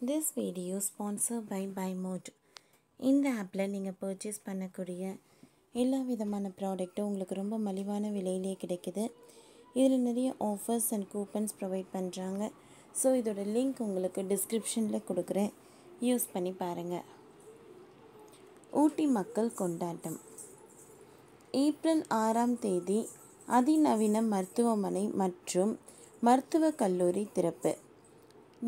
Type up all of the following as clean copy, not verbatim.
This video sponsored by BuyMode. இந்த ஆப்பில் நீங்கள் பர்ச்சேஸ் பண்ணக்கூடிய எல்லா விதமான ப்ராடக்ட்டும் உங்களுக்கு ரொம்ப மலிவான விலையிலே கிடைக்குது. இதில் நிறைய ஆஃபர்ஸ் அண்ட் கூப்பன்ஸ் ப்ரொவைட் பண்ணுறாங்க. ஸோ இதோட லிங்க் உங்களுக்கு டிஸ்கிரிப்ஷனில் கொடுக்குறேன், யூஸ் பண்ணி பாருங்கள். ஊட்டி மக்கள் கொண்டாட்டம். ஏப்ரல் 6ஆம் தேதி அதிநவீன மருத்துவமனை மற்றும் மருத்துவக் கல்லூரி திறப்பு.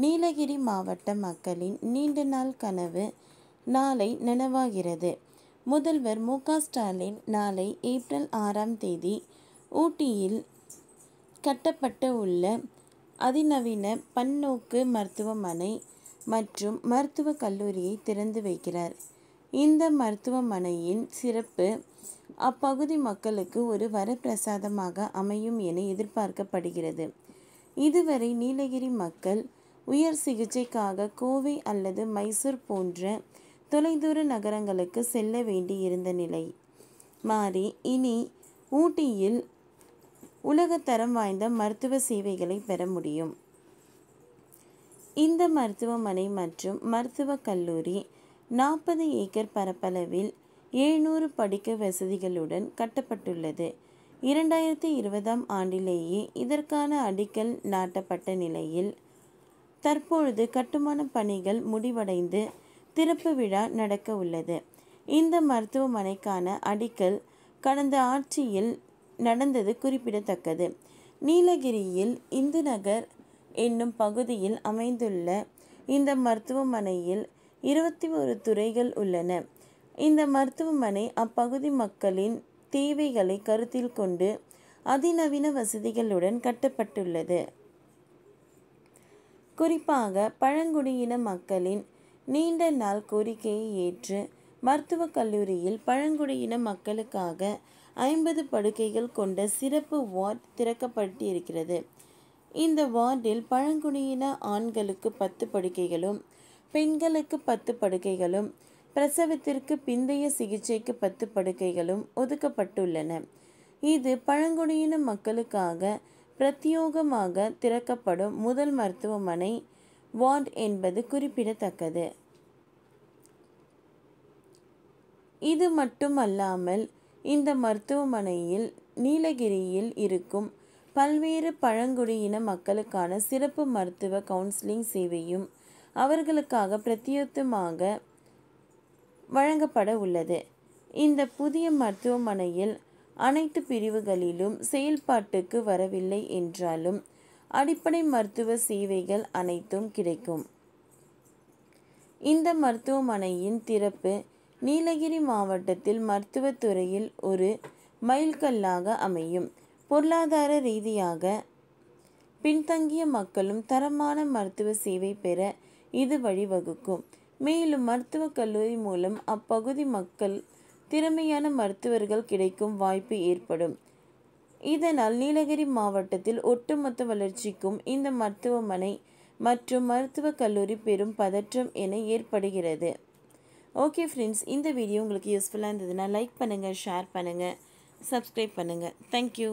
நீலகிரி மாவட்ட மக்களின் நீண்ட நாள் கனவு நாளை நனவாகிறது. முதல்வர் மு.க. ஸ்டாலின் நாளை ஏப்ரல் 6ஆம் தேதி ஊட்டியில் கட்டப்பட்ட உள்ள அதிநவீன பன்னோக்கு மருத்துவமனை மற்றும் மருத்துவக் கல்லூரியை திறந்து வைக்கிறார். இந்த மருத்துவமனையின் சிறப்பு அப்பகுதி மக்களுக்கு ஒரு வரப்பிரசாதமாக அமையும் என எதிர்பார்க்கப்படுகிறது. இதுவரை நீலகிரி மக்கள் உயர் சிகிச்சைக்காக கோவை அல்லது மைசூர் போன்ற தொலைதூர நகரங்களுக்கு செல்ல வேண்டியிருந்த நிலை மாறி இனி ஊட்டியில் உலகத்தரம் வாய்ந்த மருத்துவ சேவைகளை பெற முடியும். இந்த மருத்துவமனை மற்றும் மருத்துவக் கல்லூரி 40 ஏக்கர் பரப்பளவில் 700 படுக்கை வசதிகளுடன் கட்டப்பட்டுள்ளது. 2020ஆம் ஆண்டிலேயே இதற்கான அடிக்கல் நாட்டப்பட்ட நிலையில் தற்பொழுது கட்டுமான பணிகள் முடிவடைந்து திறப்பு விழா நடக்க உள்ளது. இந்த மருத்துவமனைக்கான அடிக்கல் கடந்த ஆட்சியில் நடந்தது குறிப்பிடத்தக்கது. நீலகிரியில் இந்து நகர் என்னும் பகுதியில் அமைந்துள்ள இந்த மருத்துவமனையில் 21 துறைகள் உள்ளன. இந்த மருத்துவமனை அப்பகுதி மக்களின் தேவைகளை கருத்தில் கொண்டு அதிநவீன வசதிகளுடன் கட்டப்பட்டுள்ளது. குறிப்பாக பழங்குடியின மக்களின் நீண்ட நாள் கோரிக்கையை ஏற்று மருத்துவக் கல்லூரியில் பழங்குடியின மக்களுக்காக 50 படுக்கைகள் கொண்ட சிறப்பு வார்டு திறக்கப்பட்டிருக்கிறது. இந்த வார்டில் பழங்குடியின ஆண்களுக்கு 10 படுக்கைகளும் பெண்களுக்கு 10 படுக்கைகளும் பிரசவத்திற்கு பிந்தைய சிகிச்சைக்கு 10 படுக்கைகளும் ஒதுக்கப்பட்டுள்ளன. இது பழங்குடியின மக்களுக்காக பிரத்யேகமாக திறக்கப்படும் முதல் மருத்துவமனை வார்டு என்பது குறிப்பிடத்தக்கது. இது மட்டுமல்லாமல் இந்த மருத்துவமனையில் நீலகிரியில் இருக்கும் பல்வேறு பழங்குடியின மக்களுக்கான சிறப்பு மருத்துவ கவுன்சிலிங் சேவையும் அவர்களுக்காக பிரத்யேகமாக வழங்கப்பட உள்ளது. இந்த புதிய மருத்துவமனையில் அனைத்து பிரிவுகளிலும் செயல்பாட்டுக்கு வரவில்லை என்றாலும் அடிப்படை மருத்துவ சேவைகள் அனைத்தும் கிடைக்கும். இந்த மருத்துவமனையின் திறப்பு நீலகிரி மாவட்டத்தில் மருத்துவத் துறையில் ஒரு மைல்கல்லாக அமையும். பொருளாதார ரீதியாக பின்தங்கிய மக்களும் தரமான மருத்துவ சேவை பெற இது வழிவகுக்கும். மேலும் மருத்துவக் கல்லூரி மூலம் அப்பகுதி மக்கள் திறமையான மருத்துவர்கள் கிடைக்கும் வாய்ப்பு ஏற்படும். இதனால் நீலகிரி மாவட்டத்தில் ஒட்டுமொத்த வளர்ச்சிக்கும் இந்த மருத்துவமனை மற்றும் மருத்துவக் கல்லூரி பெரும் பதற்றம் என ஏற்படுகிறது. ஓகே ஃப்ரெண்ட்ஸ், இந்த வீடியோ உங்களுக்கு யூஸ்ஃபுல்லாக இருந்ததுன்னா லைக் பண்ணுங்கள், ஷேர் பண்ணுங்கள், சப்ஸ்கிரைப் பண்ணுங்கள். தேங்க்யூ.